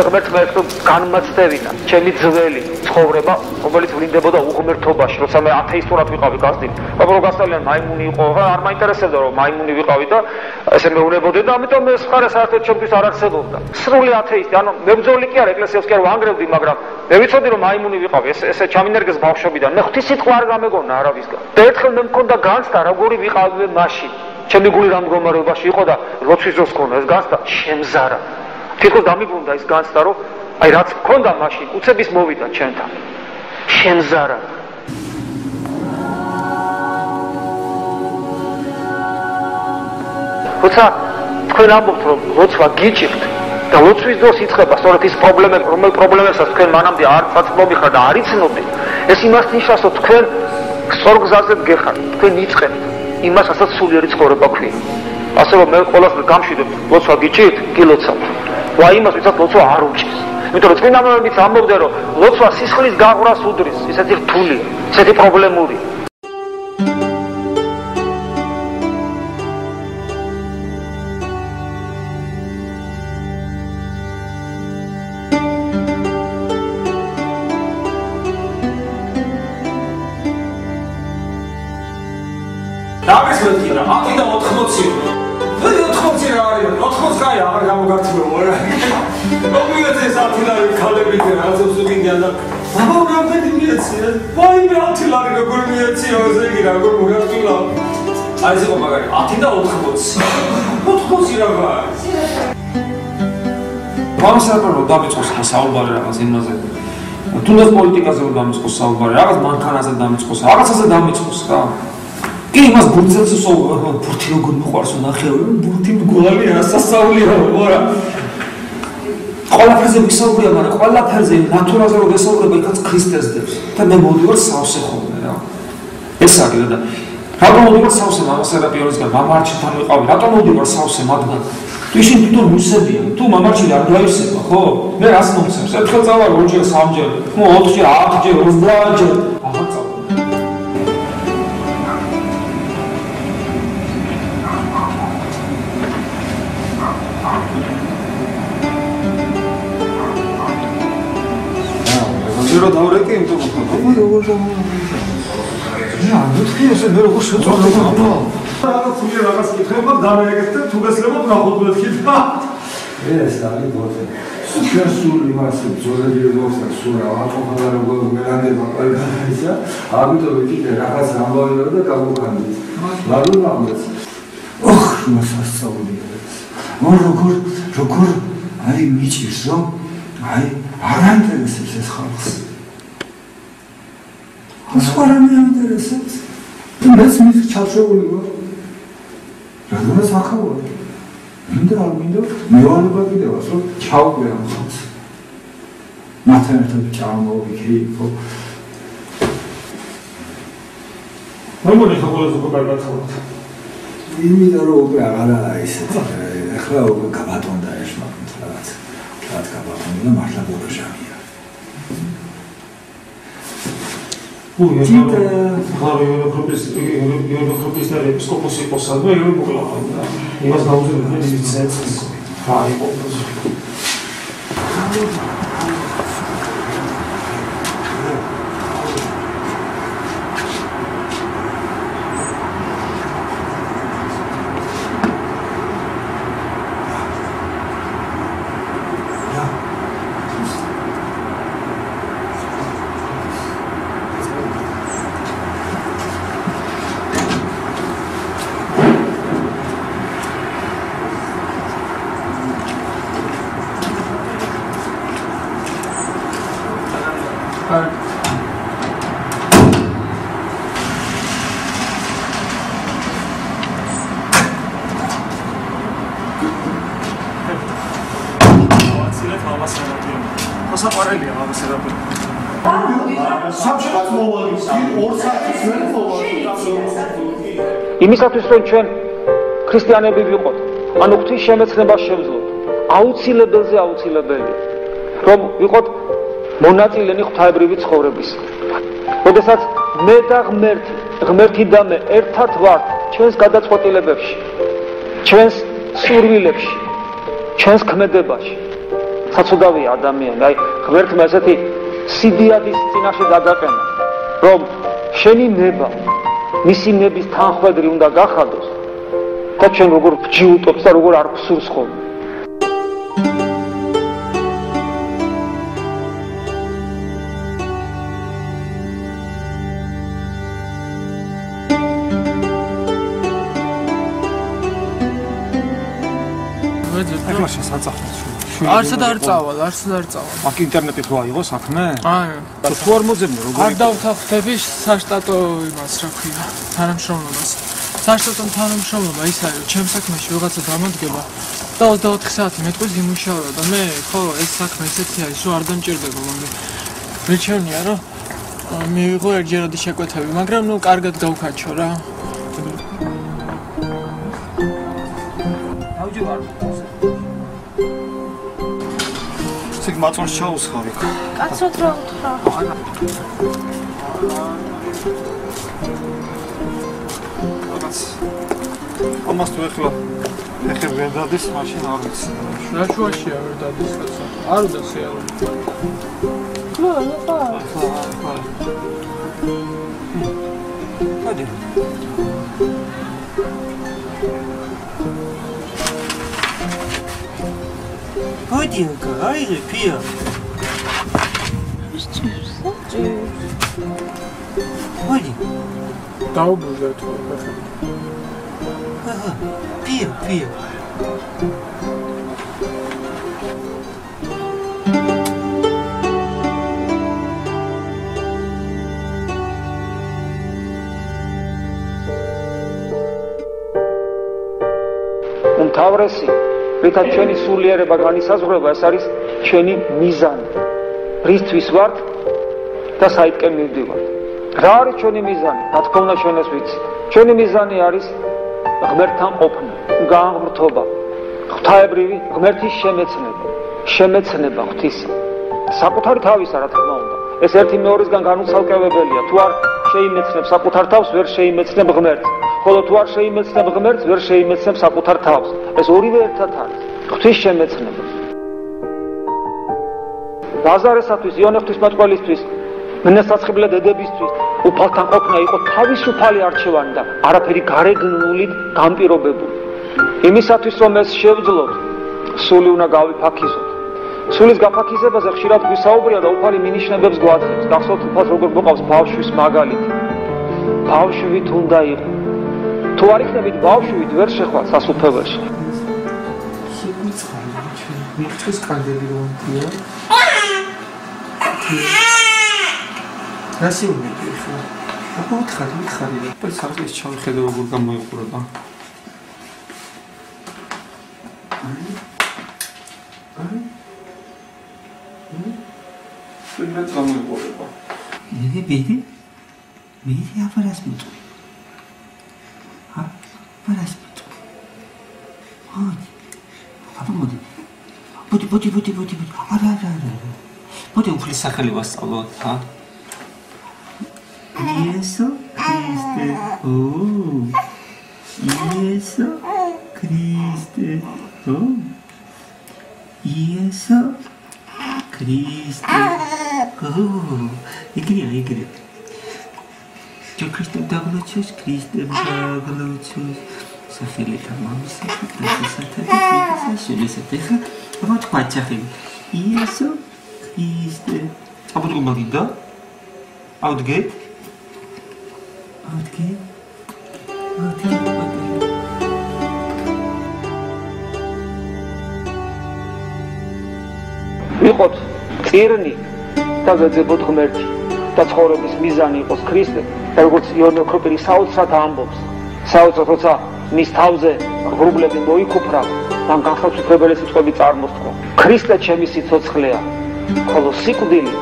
ღმერთმა ერთო განმაცდევინა ჩემი ძველი ცხოვრება, რომელიც ვლინდებოდა უღმერთობაში, როცა მე ათეისტურად ვიყავი გასწრით. აბა გასწავლიან მაიმუნი იყო, არ მაინტერესებდა რომ მაიმუნი ვიყავი და ესე მეუნებოდი და ამიტომ მე ხარ საერთოდ ჩემთვის არ არსებობდა. სრული ათეისტი, ანუ მებრძოლი კი არა, ეკლესიას კი არ ვანგრევდი, მაგრამ მე ვიცოდი რომ მაიმუნი ვიყავი, ესე ჩამინერგეს ბავშვობიდან. მე ღვთისმსიტყვა არ გამეგონა არავისგან. და ერთხელ მე მქონდა განცდა, როგორი ვიყავი მაშინ. ჩემი გული რა მდგომარეობაში იყო და როცა ის ხონდა ეს განცდა შემზარა. თვითონ დამიბრუნდა ის განცდა, რომ აი რაც მქონდა მაშინ, უცების მოვიდა ჩემთან. შემზარა. როცა თქვენ ამბობთ რომ ლოცვა გიჭირთ და ლოცვის დროს იწყება სწორედ ის პრობლემები, რომელ პრობლემებსაც თქვენ მანამდე არ წაწმობი ხარ და არ იცნობდი, ეს იმას ნიშნავს, რომ თქვენ სწორ გზაზე გეხართ, თქვენ იწყებთ იმას, რასაც სულიერი ცხოვრება ქვია. ასე რომ მე ყველას გამშვიდობ, ლოცვა გიჭირთ, გილოცავთ. ვა იმას, ვისაც ლოცვა არ უჭირს. იმიტომ რომ წმინდა მამებიც ამბობდნენ, რომ ლოცვა სისხლის გაღვრას უდრის, ისეთი რთულია, ისეთი პრობლემური. აკიდა 80. მე 80 რა არის? 80 კაი აღარ გამოგართმევო რა. მოგიგეცეს ათილარი ქალებით რაღაცებს უგინდიან და აბა რამდენი მიეცია? ვაიმე ათილარი როგორ მიეცია ესე იგი როგორ მოგართულა? აი ეს იყო მაგარი 10 და 80. 80 რა არის? გამოსაყრა რომ დამიწყოს საუბარი რაღაც იმაზე. თუნდაც პოლიტიკაზე რომ დამიწყოს საუბარი, რაღაც მანქანაზე დამიწყოს, რაღაცაზე დამიწყოს რა. კი იმას ბურთელს ბურთი როგორ მიყვარს ნახევი ბურთი მგოლი ასასაულია რა ყველაფერზე ვისაუბრია მაგრამ ყველაფერზე ნატურაზე რომ ვისაუბრება იქაც ქრისტეს დებს და მე მოდივარ სავსე ხოლმე რა ეს არის და რატომ მოდივარ სავსე მამასერაპიონისგან მამარჩთან ვიყავი რატომ მოდივარ სავსე მათგან თუ ისინი თვითონ მუსებიან თუ მამარჩი არ გაისება ხო მე რას მომცემს ერთხელ წავალ 2-ჯერ 3-ჯერ 4-ჯერ 10-ჯერ 30-ჯერ აღარ წავალ რა დავრეკე იმ თქო როგორ რა ნუთხიესე მე როგორ შეწოდება რაღაც თუ რაღაც კითხება დამერეკეთ და თუ გესწრებოდ ნახოთ მეთქიდა ეს არის ბოთე ჩვენ სულ იმას ძოლები როგორ სულ ავატომატა როგორ მერანდება ყველგანისა ამიტომ კიდე რაღაც ამბავი და გავუქანდით მაგრამ ამბობს ოხ მასასწავლია მან როგორ აი მიჭირს რომ აი არ აინტერესებს ეს ხალხს სხვა რამე აინტერესებს მეც მის ჩარჩეული ვარ რადგანაც ახალ მინდა არ მინდა მევალება კიდევაც რომ ჩავყვე ამ ხალხს მათთან ერთად ჩამოვიქი ხო როგორ ეს ყველაზე კარგად ხალხს იმიდა რომ უკვე აღარა ისეთი ახლა უკვე გაბატონდა ეს მაგით რაღაც რაც გაბატონდა მართლა ბოროჟამია Kita kalau Eurogrupis dari Episkopos Iposal, gue yang bukan lah. Ini tahu juga di set, hari Iposal. იმისათვის რომ ჩვენ ქრისტიანები ვიყოთ, ანუ ღვთის შემეცნება შევძლოთ, აუცილებელია, რომ ვიყოთ მონაწილენი ღვთაებრივი ცხოვრების. როდესაც მე და ღმერთი და მე ერთად ვართ ჩვენს გადაწყვეტილებებში, ჩვენს სურვილებში, ჩვენს ქმედებაში, საცოდავია ადამიანი, აი ღმერთმა ესეთი სიდიადის წინაშე დაგაყენა, რომ შენი ნება მისი ნების თანხვედრი უნდა გახადოს და ჩვენ როგორ ვჯიუტობთ და როგორ არ გვსურს ხოლმე. ეხლა შესაძლოა არსად არ წავალ. აქ ინტერნეტით რო აიღო საქმე? აი. და თუ არ მოძებნე როგორ? არ დავთანხმდები საშტატო იმას, რა ქვია, თანამშრომლობას. საშტატო თანამშრომლობა ის არის, რომ ჩემ საქმეში ვიღაცა დამოდგება და 24 საათი მეტყვის იმუშავა და მე ხო ეს საქმე ისეთი არის, რომ არ დამჭირდება მომი. მეჩვენია რომ მივიღო ერთჯერადი შეკვეთები, მაგრამ ნუ კარგად გავქაჩო რა. დავჯერ იქ მაწონს ჩაუსხარი. კაცოდ რა უთხრა? რაღაც ამას თუ ეხლა ვერ დადის, მაშინ არ ვიცი. რა შუაშია ვერ დადის კაცო? არ უნდა შეარო. Hadi. Hodinka, haydi pia. Hadi. დაუბრუნდა თუ ხა. Pia. უმთავრესი რითაც ჩვენი სულიერება განისაზღვრება, ეს არის ჩვენი მიზანი. რისთვის ვართ და საითკენ მივდივართ. რა არის ჩვენი მიზანი? რა თქმა უნდა ჩვენ ეს ვიცით. ჩვენი მიზანი არის ღმერთთან ყოფნა, გააღმრთობა, ღვთაებრივი ღმერთის შემეცნება ღვთისა. საკუთარი თავისა, რა თქმა უნდა. ეს ერთი მეორისგან განუცალკევებელია. თუ არ შეიმეცნებ საკუთარ თავს, ვერ შეიმეცნებ ღმერთს. ხოლო თუ არ შეიმეცნებ ღმერთს, ვერ შეიმეცნებ საკუთარ თავს. ეს ორივე ერთად არის. ღვთის შემეცნება. ლაზარესათვის, იონე ღვთისმეტყველისთვის, მენასაცხებლე დედებისთვის უფალთან ყოფნა იყო თავისუფალი არჩევანი და არაფერი გარეგნულით განპირობებული. იმისათვის რომ ეს შევძლოთ, სული უნდა გავიფაქიზოთ. სულის გაფაქიზებაზე ხშირად გვისაუბრია და უფალი მინიშნებებს გვაძლევს. გახსოვთ უფალს როგორ მოყავს ბავშვის მაგალითი. ბავშვით უნდა იყო. თუ არ იქნებით ბავშვით, ვერ შეხვალ სასუფეველში. მიხთვის კანდელი რომთია. რასი უნდა ხა? აბა მითხარი და ეს არის ჩავხედე როგორ გამოიყურება. შეგეთ გამოიყურება. ბიდი აფარას მიტყვი. აფარას მიტყვი. მოდი. ბუდი. არა. ბუდი უფლის სახელი ვასწავლოთ, ჰა? Iesă Criste. Iesă Criste. Iesă Criste. Игри. Чё Criste дагლучус, Criste даглучус. Სახელი და მამისა და სასათაი შესაძლოა. Вот ყვაჩახი. Iesă Criste. აბა თუ მაგიდა? Outgate. ვიყოთ წირნი და ვეძებოთ ღმერთი და ცხოვრების მიზანი იყოს ქრისტე და როგორც იონე ოქროპირი საოცრად ამბობს, საოცრად როცა მის თავზე ღრუბლები მოიქუფრა და განსაცვიფრებელი სიტყვები წარმოსთქვა. ქრისტე ჩემი სიცოცხლეა, ხოლო სიკვდილი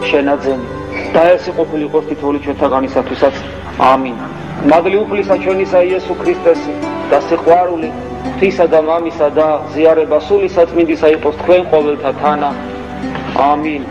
შენაძენი. და ეს ყოფილი იყოს თითოეული ჩვენთაგანისათვისაც. ამინ. მადლი უფლისა ჩვენისა იესო ქრისტესი და სიყვარული ღვთისა და მამისა და ზიარება სული საწმინდისა იყოს თქვენ ყოველთა თანა. ამინ.